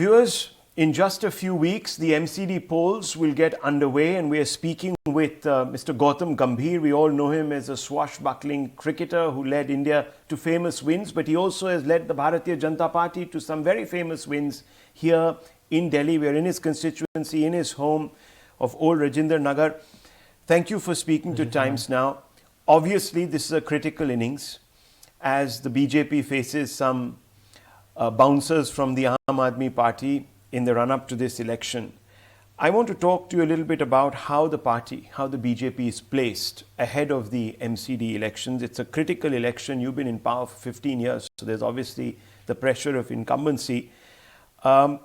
Viewers, in just a few weeks, the MCD polls will get underway, and we are speaking with Mr. Gautam Gambhir. We all know him as a swashbuckling cricketer who led India to famous wins, but he also has led the Bharatiya Janata Party to some very famous wins here in Delhi. We are in his constituency, in his home of Old Rajinder Nagar. Thank you for speaking to Times Now. Obviously, this is a critical innings as the BJP faces some bouncers from the Aam Aadmi Party in the run-up to this election. I want to talk to you a little bit about how the party, how the BJP is placed ahead of the MCD elections. It's a critical election. You've been in power for 15 years, so there's obviously the pressure of incumbency. You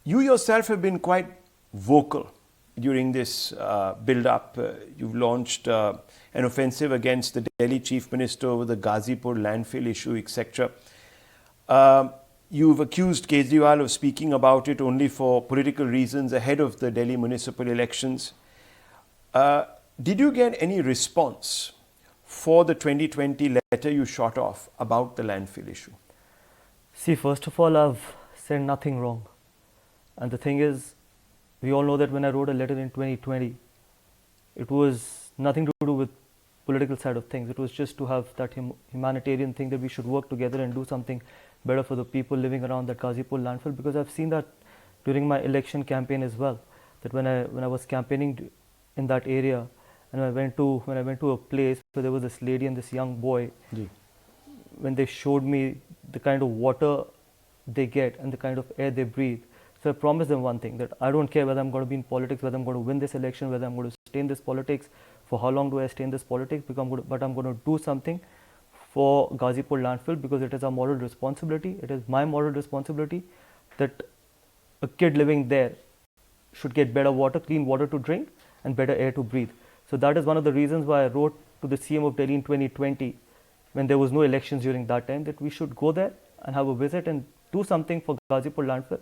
yourself have been quite vocal during this build-up. You've launched an offensive against the Delhi Chief Minister over the Ghazipur landfill issue, etc. You've accused Kejriwal of speaking about it only for political reasons ahead of the Delhi municipal elections. Did you get any response for the 2020 letter you shot off about the landfill issue? See, first of all, I've said nothing wrong. And the thing is, we all know that when I wrote a letter in 2020, it was nothing to do with political side of things. It was just to have that humanitarian thing that we should work together and do something better for the people living around that Gazipur landfill, because I've seen that during my election campaign as well, that when I was campaigning in that area, and when I went to a place where there was this lady and this young boy, when they showed me the kind of water they get and the kind of air they breathe, so I promised them one thing, that I don't care whether I'm going to be in politics, whether I'm going to win this election, whether I'm going to stay in this politics, for how long do I stay in this politics, but I'm going to do something for Gazipur landfill, because it is our moral responsibility. It is my moral responsibility that a kid living there should get better water, clean water to drink and better air to breathe. So that is one of the reasons why I wrote to the CM of Delhi in 2020, when there was no elections during that time, that we should go there and have a visit and do something for Gazipur landfill.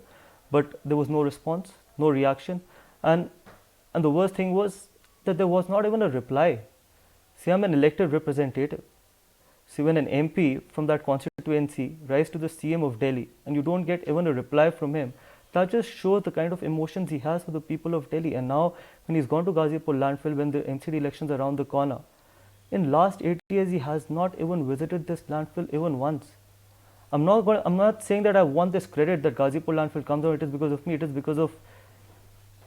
But there was no response, no reaction, and the worst thing was that there was not even a reply. See, I'm an elected representative. See, when an MP from that constituency writes to the CM of Delhi and you don't get even a reply from him, that just shows the kind of emotions he has for the people of Delhi. And now, when he's gone to Gazipur landfill, when the MCD elections are around the corner, in last 8 years he has not even visited this landfill even once. I'm not saying that I want this credit that Gazipur landfill comes out. It is because of me. It is because of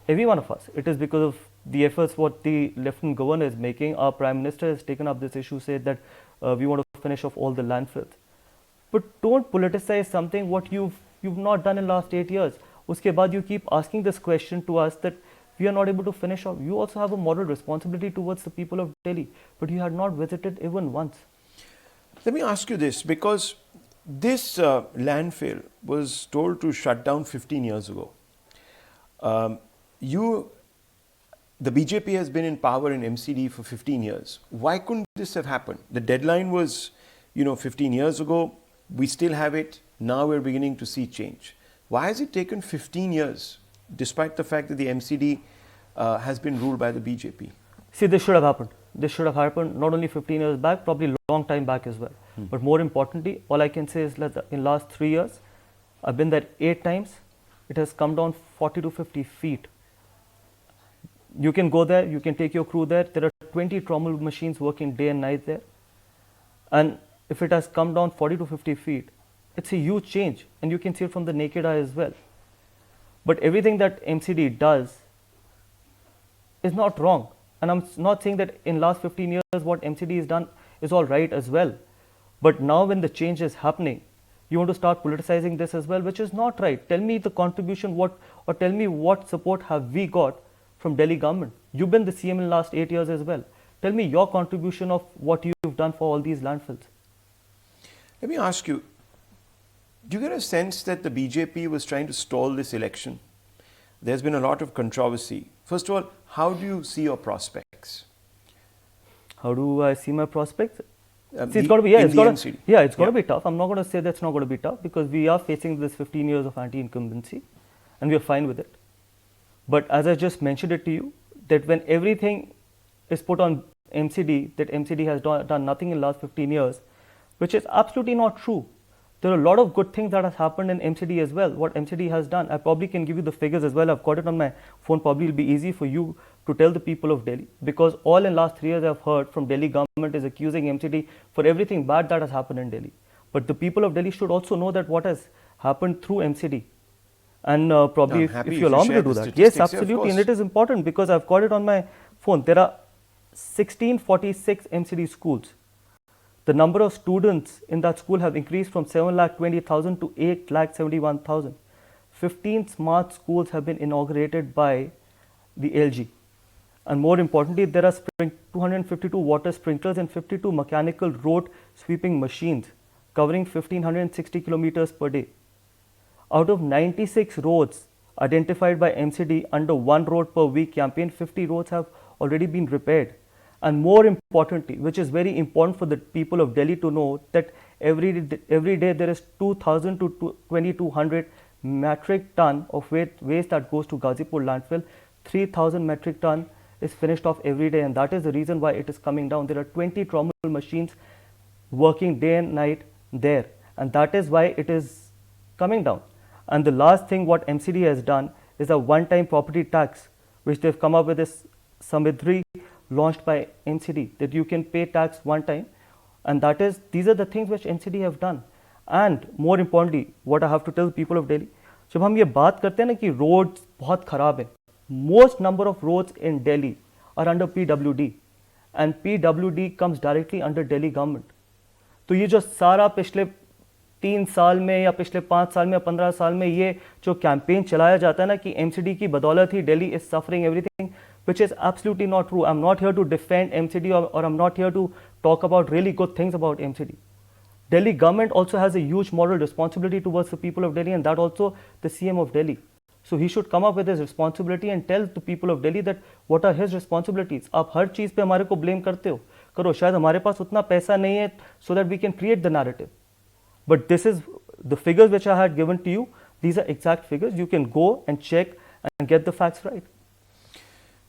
every one of us. It is because of the efforts what the Lieutenant Governor is making. Our Prime Minister has taken up this issue, said that we want to finish off all the landfills. But don't politicize something what you've not done in last 8 years. Uske baad you keep asking this question to us that we are not able to finish off. You also have a moral responsibility towards the people of Delhi, but you had not visited even once. Let me ask you this, because this landfill was told to shut down 15 years ago. The BJP has been in power in MCD for 15 years. Why couldn't this have happened? The deadline was, 15 years ago. We still have it. Now we're beginning to see change. Why has it taken 15 years, despite the fact that the MCD has been ruled by the BJP? See, this should have happened. This should have happened not only 15 years back, probably a long time back as well. But more importantly, all I can say is that in last 3 years, I've been there 8 times. It has come down 40 to 50 feet. You can go there, you can take your crew there. There are 20 trommel machines working day and night there. And if it has come down 40 to 50 feet, it's a huge change. And you can see it from the naked eye as well. But everything that MCD does is not wrong. And I'm not saying that in last 15 years what MCD has done is all right as well. But now when the change is happening, you want to start politicizing this as well, which is not right. Tell me the contribution, or tell me what support have we got from Delhi government. You've been the CM in the last 8 years as well. Tell me your contribution of what you've done for all these landfills. Let me ask you, do you get a sense that the BJP was trying to stall this election? There's been a lot of controversy. First of all, how do you see your prospects? How do I see my prospects? See, it's going to be tough. I'm not going to say that's not going to be tough, because we are facing this 15 years of anti-incumbency and we are fine with it. But as I just mentioned it to you, that when everything is put on MCD, that MCD has done nothing in the last 15 years, which is absolutely not true. There are a lot of good things that has happened in MCD as well. What MCD has done, I probably can give you the figures as well. I've got it on my phone. Probably it'll be easy for you to tell the people of Delhi, because all in last 3 years I've heard from Delhi government is accusing MCD for everything bad that has happened in Delhi. But the people of Delhi should also know that what has happened through MCD. And probably if you allow me to do that. Yes, absolutely. And it is important because I've got it on my phone. There are 1646 MCD schools. The number of students in that school have increased from 7,20,000 to 8,71,000. 15 smart schools have been inaugurated by the LG. And more importantly, there are 252 water sprinklers and 52 mechanical road sweeping machines covering 1,560 kilometers per day. Out of 96 roads identified by MCD under one road per week campaign, 50 roads have already been repaired. And more importantly, which is very important for the people of Delhi to know, that every day there is 2,000 to 2,200 metric ton of waste that goes to Ghazipur landfill. 3,000 metric ton is finished off every day, and that is the reason why it is coming down. There are 20 trommel machines working day and night there, and that is why it is coming down. And the last thing what MCD has done is a one-time property tax, which they've come up with this Samidri launched by MCD, that you can pay tax one time, and that is, these are the things which MCD have done. And more importantly, what I have to tell the people of Delhi, जब हम ये बात करते हैं ना कि roads बहुत खराब हैं, most number of roads in Delhi are under PWD, and PWD comes directly under Delhi government. तो ये जो सारा पिछले 3 साल में या पिछले 5 साल में या 15 साल में ये जो कैंपेन चलाया जाता है ना कि MCD की बदौलत ही Delhi is suffering everything, which is absolutely not true. I'm not here to defend MCD or I'm not here to talk about really good things about MCD. Delhi government also has a huge moral responsibility towards the people of Delhi, and that also the CM of Delhi. So he should come up with his responsibility and tell the people of Delhi that what are his responsibilities. आप हर चीज़ पे हमारे को blame करते हो, करो, शायद हमारे पास उतना पैसा नहीं है so that we can create the narrative. But this is the figures which I had given to you. These are exact figures. You can go and check and get the facts right.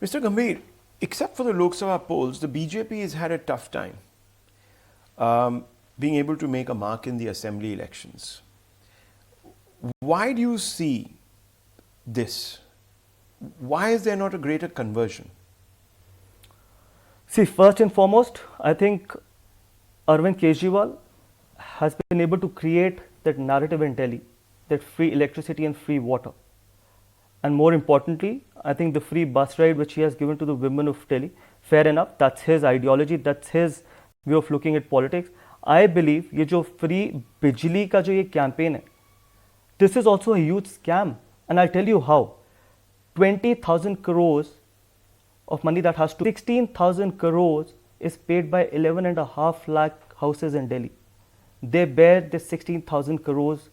Mr. Gambhir, except for the Lok Sabha polls, the BJP has had a tough time being able to make a mark in the assembly elections. Why do you see this? Why is there not a greater conversion? See, first and foremost, I think Arvind Kejriwal has been able to create that narrative in Delhi, that free electricity and free water. And more importantly, I think the free bus ride which he has given to the women of Delhi, fair enough, that's his ideology, that's his way of looking at politics. I believe ये जो free बिजली का जो ये campaign है, this is also a huge scam, and I'll tell you how. 20,000 crores of money that has to 16,000 crores is paid by 11.5 lakh houses in Delhi. They bear this 16,000 crores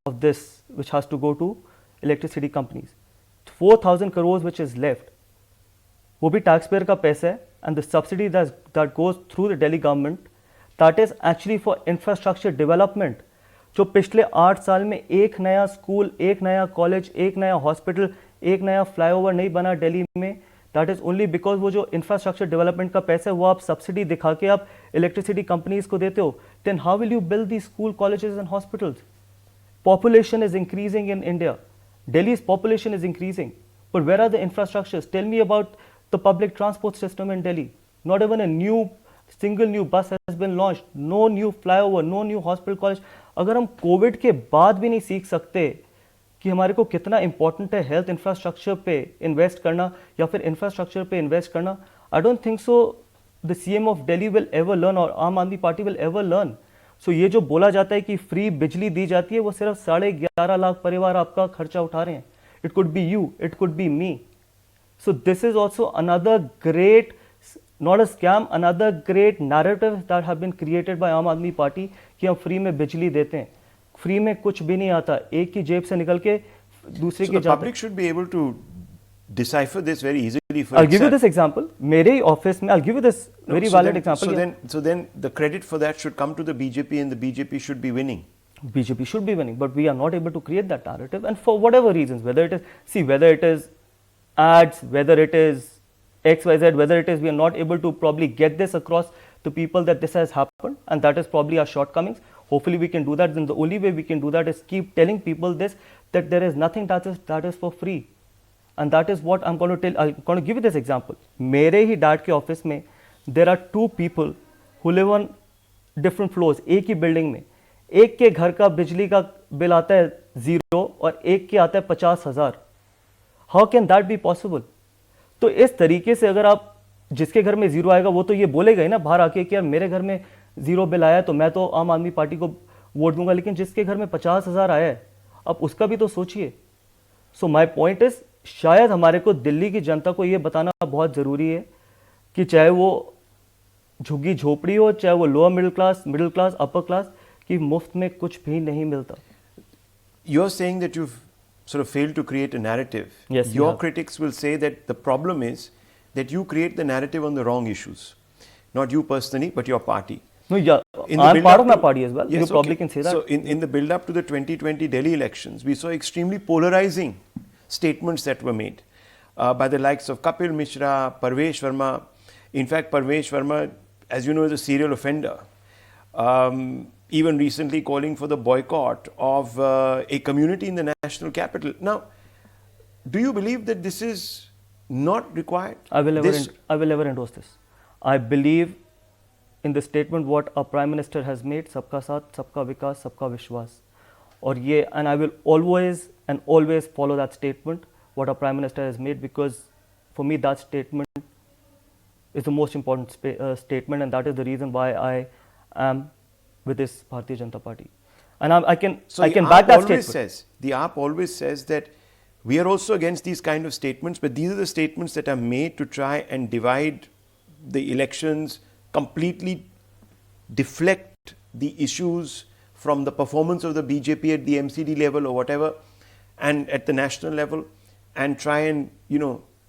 of this which has to go to electricity companies. 4,000 crores which is left, वो भी taxpayer का पैसा है, and the subsidy that goes through the Delhi government, that is actually for infrastructure development. जो पिछले 8 साल में एक नया स्कूल, एक नया कॉलेज, एक नया हॉस्पिटल, एक नया फ्लाईओवर नहीं बना दिल्ली में, that is only because वो जो infrastructure development का पैसा है वो आप subsidy दिखा के आप electricity companies को देते हो. Then how will you build these school, colleges and hospitals? Population is increasing in India. Delhi's population is increasing, but where are the infrastructures? Tell me about the public transport system in Delhi. Not even a single new bus has been launched. No new flyover, no new hospital, college. अगर हम Covid के बाद भी नहीं सीख सकते कि हमारे को कितना इंपॉर्टेंट है हेल्थ इंफ्रास्ट्रक्चर पे इन्वेस्ट करना या फिर इंफ्रास्ट्रक्चर पे इन्वेस्ट करना, I don't think so the CM of Delhi will ever learn और आम आदमी पार्टी विल एवर लर्न. सो ये जो बोला जाता है कि फ्री बिजली दी जाती है, वो सिर्फ 11.5 लाख परिवार आपका खर्चा उठा रहे हैं. It could be you, it could be me. So this is also another great, not a scam, another great narrative that have been created by आम आदमी पार्टी कि हम फ्री में बिजली देते हैं. फ्री में कुछ भी नहीं आता, एक की जेब से निकल के दूसरे की जाता. So the public should be able to decipher this very easily for I'll give you this example. मेरे ऑफिस में, I'll give you this very valid example. So then the credit for that should come to the BJP and the BJP should be winning. BJP should be winning, but we are not able to create that narrative, and for whatever reasons, whether it is ads, whether it is XYZ, whether it is we are not able to probably get this across to people that this has happened, and that is probably our shortcomings. Hopefully we can do that. Then the only way we can do that is keep telling people this, that there is nothing that is for free. And that is what I'm going to tell. I'm going to give you this example. मेरे ही dad के office में there are two people who live on different floors, एक ही building में. एक के घर का बिजली का बिल आता है 0 और एक के आता है 50,000. How can that be possible? तो इस तरीके से अगर आप, जिसके घर में 0 आएगा वो तो ये बोलेगा ही ना बाहर आके कि यार मेरे घर में 0 बिल आया तो मैं तो आम आदमी पार्टी को वोट दूंगा, लेकिन जिसके घर में 50,000 आया है अब उसका भी तो सोचिए. सो माई पॉइंट इज, शायद हमारे को दिल्ली की जनता को ये बताना बहुत ज़रूरी है कि चाहे वो झुग्गी झोपड़ी हो, चाहे वो lower middle class, upper class, कि मुफ्त में कुछ भी नहीं मिलता. You're saying that you've sort of failed to create a narrative. Yes, your critics will say that the problem is that you create the narrative on the wrong issues. Not you personally, but your party. No, yeah, I'm part of my party as well. Yes, you probably can say that. So in the build-up to the 2020 Delhi elections, we saw extremely polarizing statements that were made by the likes of Kapil Mishra, Parvesh Verma. In fact, Parvesh Verma, as you know, is a serial offender. Even recently calling for the boycott of a community in the national capital. Now, do you believe that this is not required? I will never endorse this. I believe in the statement what our Prime Minister has made, सबका साथ, सबका विकास, सबका विश्वास. और ये, and I will always follow that statement what our Prime Minister has made, because for me that statement is the most important statement, and that is the reason why I am with this Bharatiya Janata Party. And I can back that statement. The AAP always says that we are also against these kind of statements, but these are the statements that are made to try and divide the elections, completely deflect the issues from the performance of the BJP at the MCD level or whatever, and at the national level, and try and,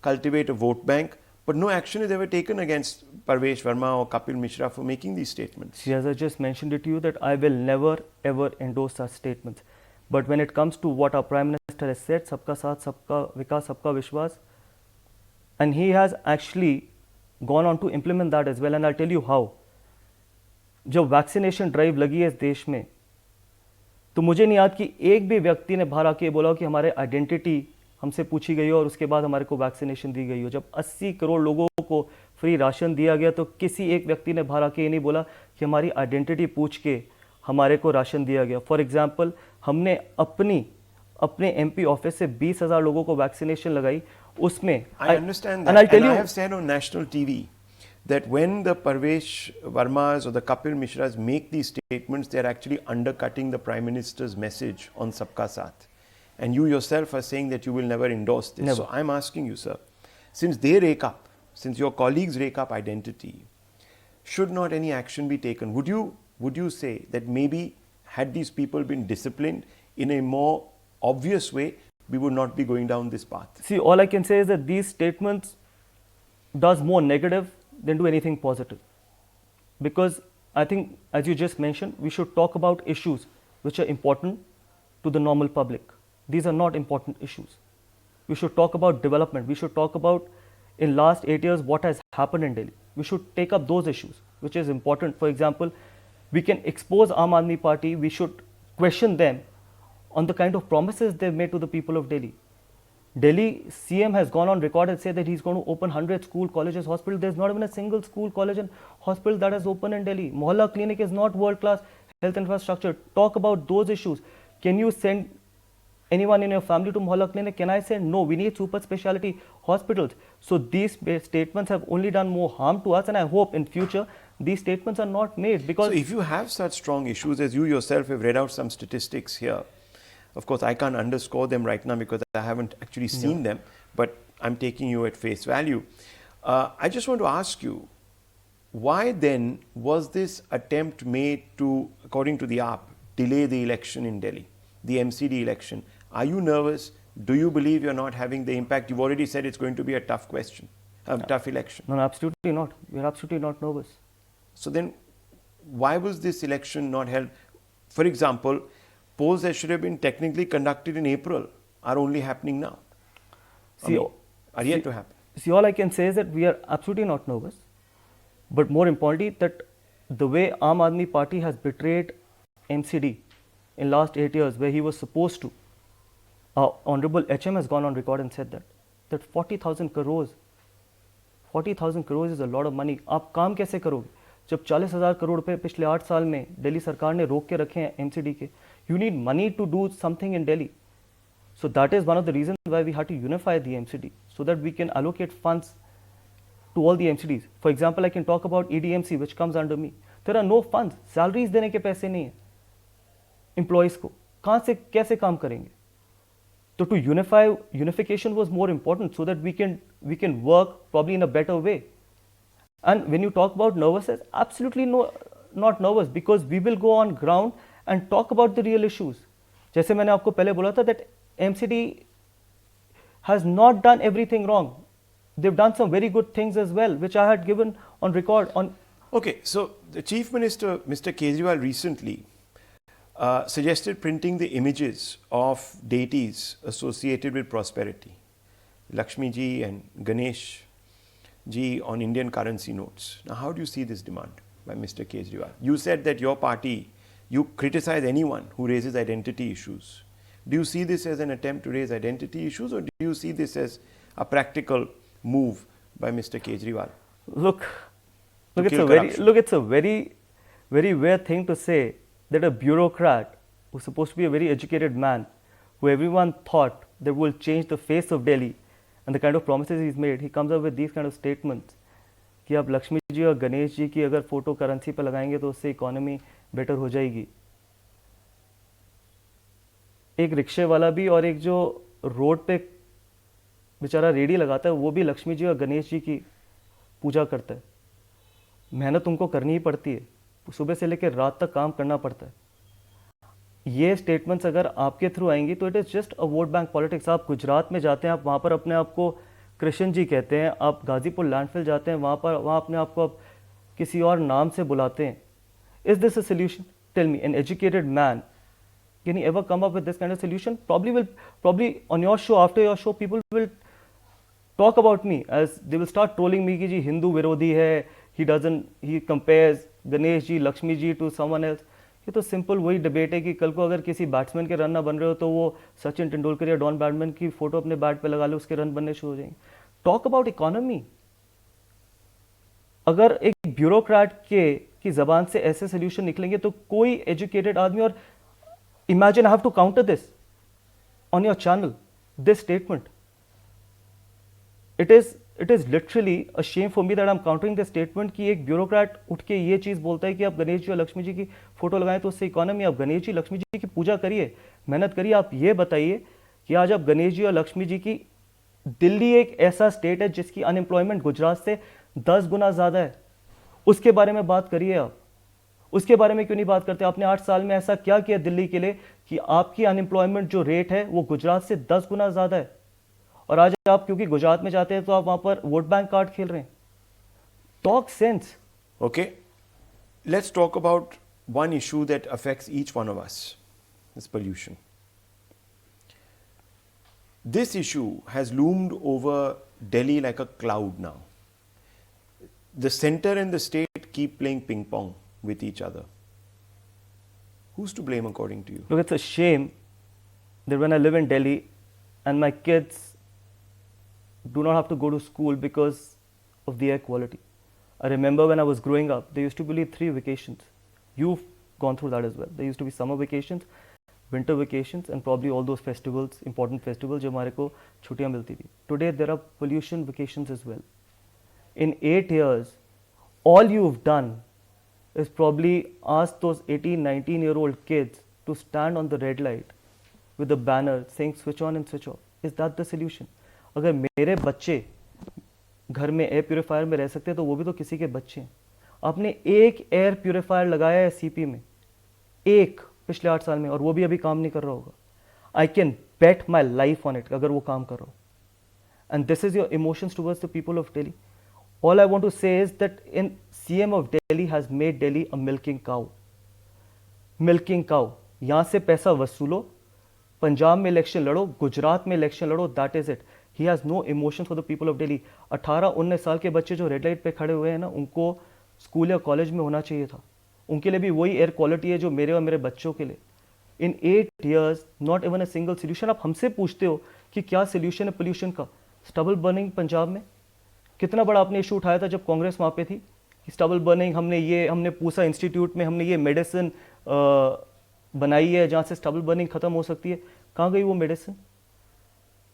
cultivate a vote bank. But no action is ever taken against Parvesh Verma or Kapil Mishra for making these statements. See, as I just mentioned it to you, that I will never ever endorse such statements. But when it comes to what our Prime Minister has said, sabka saath, sabka vikas, sabka vishwas, and he has actually gone on to implement that as well. And I'll tell you how. जब vaccination drive लगी है इस देश में, तो मुझे नहीं याद कि एक भी व्यक्ति ने बाहर आके बोला कि हमारे आइडेंटिटी हमसे पूछी गई हो और उसके बाद हमारे को वैक्सीनेशन दी गई हो. जब 80 करोड़ लोगों को फ्री राशन दिया गया तो किसी एक व्यक्ति ने बाहर आके ये नहीं बोला कि हमारी आइडेंटिटी पूछ के हमारे को राशन दिया गया. फॉर एग्जांपल, हमने अपने एमपी ऑफिस से 20,000 लोगों को वैक्सीनेशन लगाई. उसमें I understand that, and I have said on national TV that when the Parvesh Vermas or the Kapil Mishras make these statements, they are actually undercutting the Prime Minister's message on Sabka Saath. And you yourself are saying that you will never endorse this. Never. So I'm asking you, sir, since they rake up, since your colleagues rake up identity, should not any action be taken? Would you say that maybe had these people been disciplined in a more obvious way, we would not be going down this path? See, all I can say is that these statements does more negative than do anything positive. Because I think, as you just mentioned, we should talk about issues which are important to the normal public. These are not important issues. We should talk about development. We should talk about, in last 8 years, what has happened in Delhi. We should take up those issues, which is important. For example, we can expose Aam Aadmi Party. We should question them on the kind of promises they've made to the people of Delhi. Delhi CM has gone on record and said that he's going to open 100 school, colleges, hospitals. There's not even a single school, college and hospital that has opened in Delhi. Mohalla clinic is not world-class health infrastructure. Talk about those issues. Can you send anyone in your family to Mohalla clinic? Can I say no? We need super specialty hospitals. So these statements have only done more harm to us, and I hope in future these statements are not made. Because so if you have such strong issues, as you yourself have read out some statistics here, of course I can't underscore them right now because I haven't actually seen them, but I'm taking you at face value. I just want to ask you, why then was this attempt made to, according to the AAP, delay the election in Delhi, the MCD election? Are you nervous? Do you believe you're not having the impact? You've already said it's going to be a tough question, tough election. No, absolutely not. We're absolutely not nervous. So then, why was this election not held? For example, polls that should have been technically conducted in April are only happening now. Are yet to happen. See, all I can say is that we are absolutely not nervous. But more importantly, that the way Aam Aadmi Party has betrayed MCD in last 8 years where he was supposed to, Honorable HM has gone on record and said that 40,000 crores is a lot of money. आप काम कैसे करोगे जब 40,000 करोड़ रुपए पिछले 8 साल में दिल्ली सरकार ने रोक के रखे हैं MCD के? You need money to do something in Delhi. So that is one of the reasons why we had to unify the MCD so that we can allocate funds to all the MCDs. For example, I can talk about EDMC which comes under me. There are no funds. Salaries देने के पैसे नहीं है employees को. कहाँ से कैसे काम करेंगे? So to unification was more important so that we can work probably in a better way. And when you talk about nervousness, absolutely not nervous because we will go on ground and talk about the real issues. जैसे मैंने आपको पहले बोला था that MCD has not done everything wrong. They've done some very good things as well, which I had given on record on. Okay, so the Chief Minister, Mr. Kejriwal, recently suggested printing the images of deities associated with prosperity, Lakshmi ji and Ganesh ji on Indian currency notes. Now, how do you see this demand by Mr. Kejriwal? You said that your party, you criticize anyone who raises identity issues. Do you see this as an attempt to raise identity issues, or do you see this as a practical move by Mr. Kejriwal? Look, it's a very, very weird thing to say that a bureaucrat who's supposed to be a very educated man, who everyone thought that will change the face of Delhi, and the kind of promises he's made, he comes up with these kind of statements कि आप लक्ष्मी जी और गणेश जी की अगर photo currency पर लगाएंगे तो उससे economy better हो जाएगी. एक रिक्शे वाला भी और एक जो रोड पे बेचारा रेडी लगाता है वो भी लक्ष्मी जी और गणेश जी की पूजा करता है. मेहनत उनको करनी ही पड़ती है, सुबह से लेकर रात तक काम करना पड़ता है. ये स्टेटमेंट्स अगर आपके थ्रू आएंगी तो it is just a vote bank politics. आप गुजरात में जाते हैं, आप वहाँ पर अपने आप को कृष्ण जी कहते हैं. आप गाजीपुर लैंडफिल जाते हैं, वहाँ अपने आप को आप किसी और नाम से बुलाते हैं. Is this a solution? Tell me, an educated man, can he ever come up with this kind of solution? Probably on your show, after your show, people will talk about me as they will start trolling me कि जी हिंदू विरोधी है, he compares Ganesh ji, Lakshmi ji to someone else. ये तो simple वही debate है कि कल को अगर किसी बैट्समैन के रन ना बन रहे हो तो वो सचिन तेंदुलकर या डॉन ब्रैडमैन की फोटो अपने बैट पे लगा लो, उसके रन बनने शुरू हो जाएंगे. Talk about economy. अगर एक ब्यूरोक्रेट की जबान से ऐसे सोल्यूशन निकलेंगे तो कोई एजुकेटेड आदमी, और imagine I have to counter this on your channel, this statement. It is literally a shame for me that I'm countering this statement कि एक ब्यूरोक्रेट उठ के ये चीज़ बोलता है कि आप गणेश जी और लक्ष्मी जी की फोटो लगाएं तो उससे इकोनॉमी. आप गणेश जी लक्ष्मी जी की पूजा करिए, मेहनत करिए. आप ये बताइए कि आज आप गणेश जी और लक्ष्मी जी की, दिल्ली एक ऐसा स्टेट है जिसकी अनएम्प्लॉयमेंट गुजरात से 10 गुना ज़्यादा है, उसके बारे में बात करिए. आप उसके बारे में क्यों नहीं बात करते? आपने 8 साल में ऐसा क्या किया दिल्ली के लिए कि आपकी अनएम्प्लॉयमेंट जो रेट है वो गुजरात से 10 गुना ज़्यादा है, और आज आप क्योंकि गुजरात में जाते हैं तो आप वहाँ पर वोट बैंक कार्ड खेल रहे हैं. Talk sense. Okay, let's talk about one issue that affects each one of us, is pollution. This issue has loomed over Delhi like a cloud now. The center and the state keep playing ping pong with each other. Who's to blame according to you? Look, it's a shame that when I live in Delhi and my kids do not have to go to school because of the air quality. I remember when I was growing up, there used to be 3 vacations. You've gone through that as well. There used to be summer vacations, winter vacations, and probably all those festivals, important festivals जो हमारे को छुट्टियाँ मिलती थी. Today there are pollution vacations as well. In 8 years, all you've done is probably ask those 18, 19-year-old kids to stand on the red light with a banner saying switch on and switch off. Is that the solution? अगर मेरे बच्चे घर में air purifier में रह सकते हैं तो वो भी तो किसी के बच्चे हैं. आपने एक एयर प्यूरीफायर लगाया है सीपी में, एक पिछले 8 साल में, और वो भी अभी काम नहीं कर रहा होगा. I can bet my life on it अगर वो काम कर रहा हो. And this is your emotions towards the people of daily. All I want to say is that CM of Delhi has made Delhi a milking cow. Milking cow. यहाँ से पैसा वसूलो, पंजाब में इलेक्शन लड़ो, गुजरात में इलेक्शन लड़ो, that is it. He has no emotions for the people of Delhi. 18-19 साल के बच्चे जो रेड लाइट पे खड़े हुए हैं ना, उनको स्कूल या कॉलेज में होना चाहिए था. उनके लिए भी वही एयर क्वालिटी है जो मेरे और मेरे बच्चों के लिए. इन 8 years not even a single solution. आप हमसे पूछते हो कि क्या सोल्यूशन है पोल्यूशन का. स्टबल बर्निंग पंजाब में कितना बड़ा आपने इशू उठाया था जब कांग्रेस वहाँ पे थी कि स्टबल बर्निंग, हमने पूसा इंस्टीट्यूट में हमने ये मेडिसिन बनाई है जहाँ से स्टबल बर्निंग खत्म हो सकती है. कहाँ गई वो मेडिसिन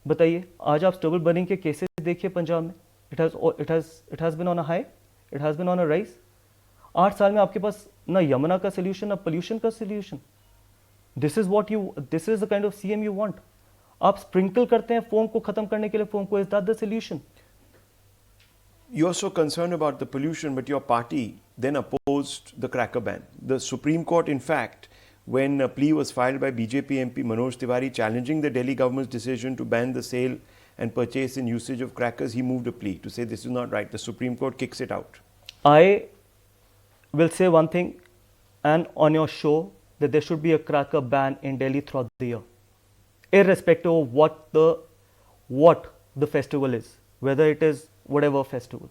बताइए. आज आप स्टबल बर्निंग के केसेस देखिए पंजाब में. It has been on a high, it has been on a rise. 8 साल में आपके पास ना यमुना का सोल्यूशन ना पोल्यूशन का solution. This is the kind of CM you want. आप स्प्रिंकल करते हैं फोम को खत्म करने के लिए फोम को. Is that the solution? You're so concerned about the pollution, but your party then opposed the cracker ban. The Supreme Court, in fact, when a plea was filed by BJP MP Manoj Tiwari challenging the Delhi government's decision to ban the sale and purchase and usage of crackers, he moved a plea to say this is not right. The Supreme Court kicks it out. I will say one thing, and on your show, that there should be a cracker ban in Delhi throughout the year, irrespective of what the festival is, whether it is whatever festival.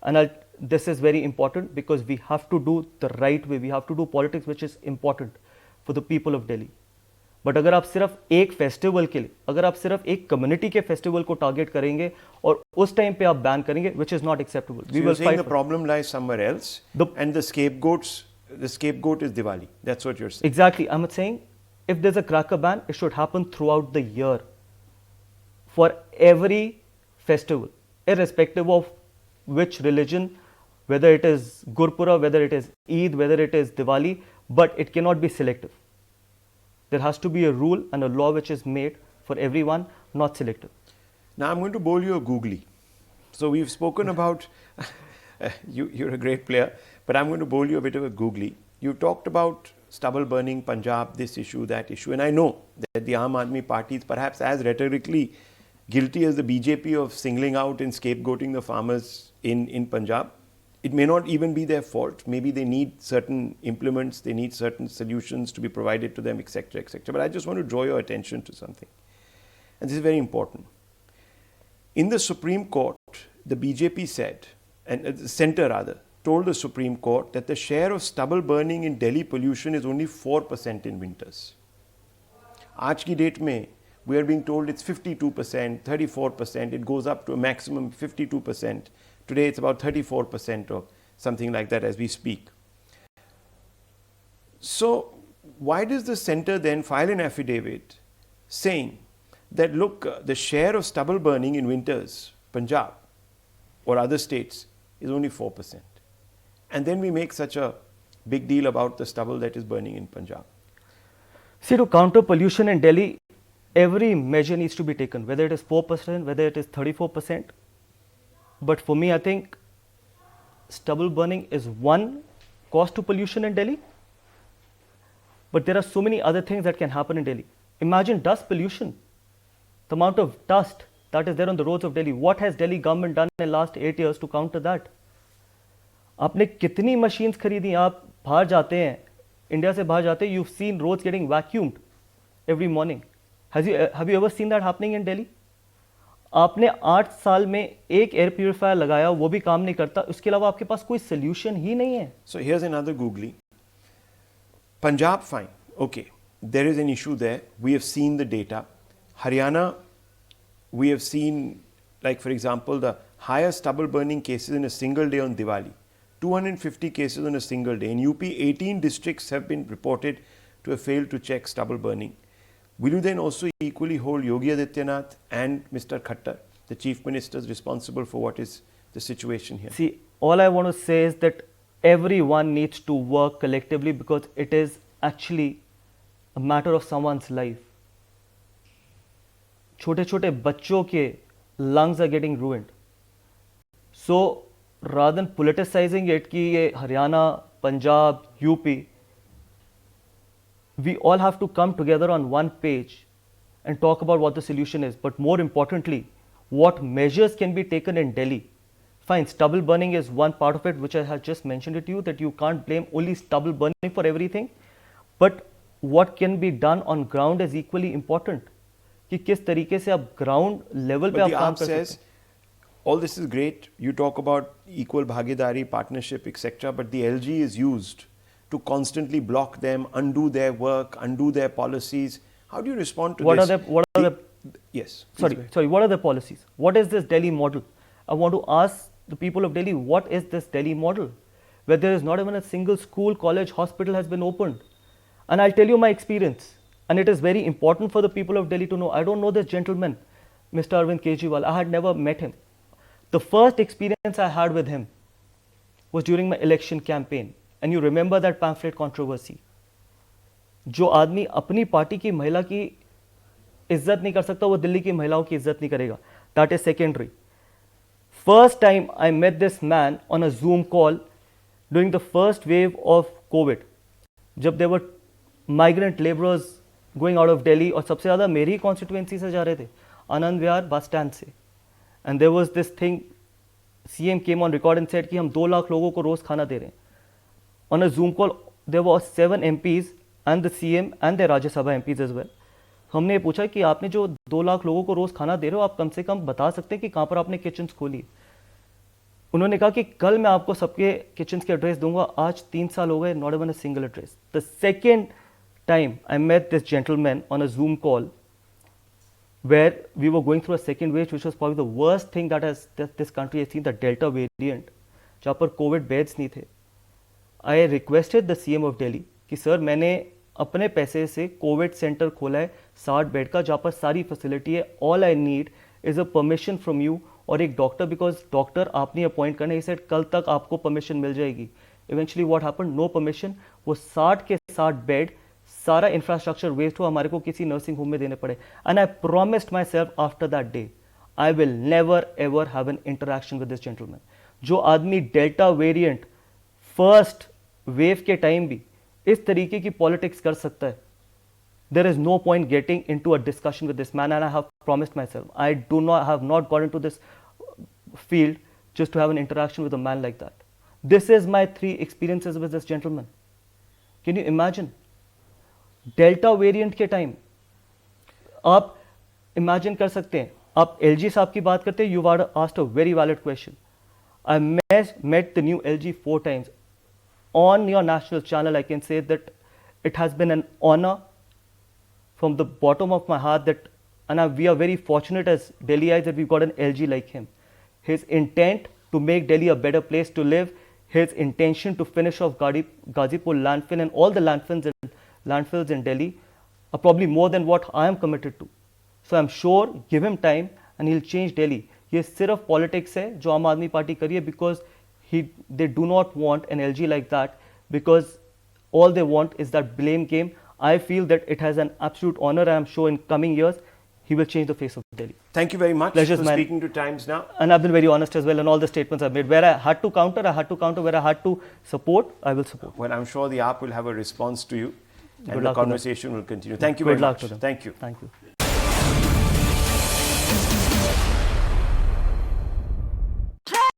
And this is very important because we have to do the right way. We have to do politics which is important for the people of Delhi. But अगर आप सिर्फ एक festival के लिए, अगर आप सिर्फ एक कम्युनिटी के फेस्टिवल को टारगेट करेंगे और उस टाइम पे आप बैन करेंगे, which is not acceptable. So you're saying the problem lies somewhere else, and the scapegoat is Diwali. That's what you're saying. Exactly. I'm saying if there's a cracker ban, it should happen throughout the year for every festival, irrespective of which religion, whether it is Gurpura, whether it is Eid, whether it is Diwali, but it cannot be selective. There has to be a rule and a law which is made for everyone, not selective. Now I'm going to bowl you a googly. So we've spoken about, you're a great player, but I'm going to bowl you a bit of a googly. You talked about stubble burning, Punjab, this issue, that issue, and I know that the Aam Aadmi Party is perhaps as rhetorically guilty as the BJP of singling out and scapegoating the farmers in Punjab. It may not even be their fault. Maybe they need certain implements, they need certain solutions to be provided to them, etc., etc. But I just want to draw your attention to something. And this is very important. In the Supreme Court, the BJP said, and the centre rather, told the Supreme Court that the share of stubble burning in Delhi pollution is only 4% in winters. Aaj ki date mein, we are being told it's 52%, 34%, it goes up to a maximum 52%. Today it's about 34% or something like that as we speak. So why does the centre then file an affidavit saying that look, the share of stubble burning in winters, Punjab or other states is only 4%. And then we make such a big deal about the stubble that is burning in Punjab. See, to counter pollution in Delhi, every measure needs to be taken, whether it is 4%, whether it is 34%. But for me, I think stubble burning is one cause to pollution in Delhi. But there are so many other things that can happen in Delhi. Imagine dust pollution, the amount of dust that is there on the roads of Delhi. What has Delhi government done in the last 8 years to counter that? आपने कितनी machines खरीदी? आप बाहर जाते हैं, India से बाहर जाते हैं, you've seen roads getting vacuumed every morning. Have you ever seen that happening in Delhi? आपने 8 साल में एक एयर प्यूरिफायर लगाया, वो भी काम नहीं करता, उसके अलावा आपके पास कोई सोल्यूशन ही नहीं है. So here's another googly. Punjab, fine, okay, there is an issue there. We have seen the data. Haryana, we have seen, like for example, the highest stubble burning cases in a single day on Diwali. 250 cases on a single day. In UP, 18 districts have been reported to have failed to check stubble burning. Will you then also equally hold Yogi Adityanath and Mr. Khattar, the chief ministers responsible for what is the situation here? See, all I want to say is that everyone needs to work collectively because it is actually a matter of someone's life. छोटे-छोटे बच्चों के lungs are getting ruined. So, rather than politicizing it कि ये Haryana, Punjab, UP, we all have to come together on one page and talk about what the solution is. But more importantly, what measures can be taken in Delhi. Fine, stubble burning is one part of it, which I have just mentioned it to you, that you can't blame only stubble burning for everything. But what can be done on ground is equally important. कि किस तरीके से आप ground level पे आप काम कर सकते हैं. All this is great. You talk about equal bhagidari, partnership, etc. But the LG is used to constantly block them, undo their work, undo their policies? How do you respond to What this? are the Yes. Sorry, what are the policies? What is this Delhi model? I want to ask the people of Delhi, what is this Delhi model? Where there is not even a single school, college, hospital has been opened. And I'll tell you my experience. And it is very important for the people of Delhi to know. I don't know this gentleman, Mr. Arvind Kejriwal. I had never met him. The first experience I had with him was during my election campaign. And you remember that pamphlet controversy. जो आदमी अपनी party की महिला की इज्जत नहीं कर सकता, वो दिल्ली की महिलाओं की इज्जत नहीं करेगा. That is secondary. First time I met this man on a Zoom call during the first wave of COVID, जब there were migrant laborers going out of Delhi और सबसे ज़्यादा मेरी ही constituency से जा रहे थे, आनंद विहार बस स्टैंड से. And there was this thing, CM came on record and said कि हम 2 लाख लोगों को रोज़ खाना दे रहे हैं. On a Zoom call, there were 7 MPs and the CM and the Rajya Sabha MPs as well. हमने ये पूछा कि आपने जो 2 लाख लोगों को रोज़ खाना दे रहे हो, आप कम से कम बता सकते हैं कि कहाँ पर आपने किचन्स खोली. उन्होंने कहा कि कल मैं आपको सबके किचन्स के एड्रेस दूंगा. आज 3 साल हो गए, not even a single address. The second time I met this gentleman on a Zoom call where we were going through a second wave, which was probably the worst thing that this country has seen, the Delta variant, जहाँ पर Covid beds नहीं थे. I requested the CM of Delhi कि sir मैंने अपने पैसे से Covid centre खोला है 60 बेड का, जहाँ पर सारी फैसिलिटी है. All I need is a permission from you और एक डॉक्टर, बिकॉज डॉक्टर आपने अपॉइंट करना है. सेट कल तक आपको परमिशन मिल जाएगी. Eventually what happened, no permission. वो 60 के 60 बेड, सारा इंफ्रास्ट्रक्चर वेस्ट हुआ, हमारे को किसी नर्सिंग होम में देने पड़े. And I promised my self after that day I will never ever have an interaction with this gentleman. जो आदमी डेल्टा वेरिएंट फर्स्ट वेव के टाइम भी इस तरीके की पॉलिटिक्स कर सकता है, there is no point getting into a discussion with this man, and I have promised myself I have not got into this field just to have an interaction with a man like that. This is my 3 experiences with this gentleman. Can you imagine? Delta variant के time आप imagine कर सकते हैं. आप LG साहब की बात करते हैं, you are asked a very valid question. I met the new LG 4 times. On your national channel, I can say that it has been an honor from the bottom of my heart that, and we are very fortunate as Delhiites that we've got an LG like him. His intent to make Delhi a better place to live, his intention to finish off Ghazipur landfill and all the landfills in Delhi are probably more than what I am committed to. So I'm sure, give him time and he'll change Delhi. ये सिर्फ politics है जो आम आदमी party करी है, because they do not want an LG like that, because all they want is that blame game. I feel that it has an absolute honor. I am sure in coming years he will change the face of Delhi. Thank you very much Pleasures, for man. speaking to Times Now. And I've been very honest as well in all the statements I've made. Where I had to counter, I had to counter. Where I had to support, I will support. Well, I'm sure the AAP will have a response to you, and Good the luck to them. conversation will continue. Thank you very Good luck much. to them. Thank you. Thank you.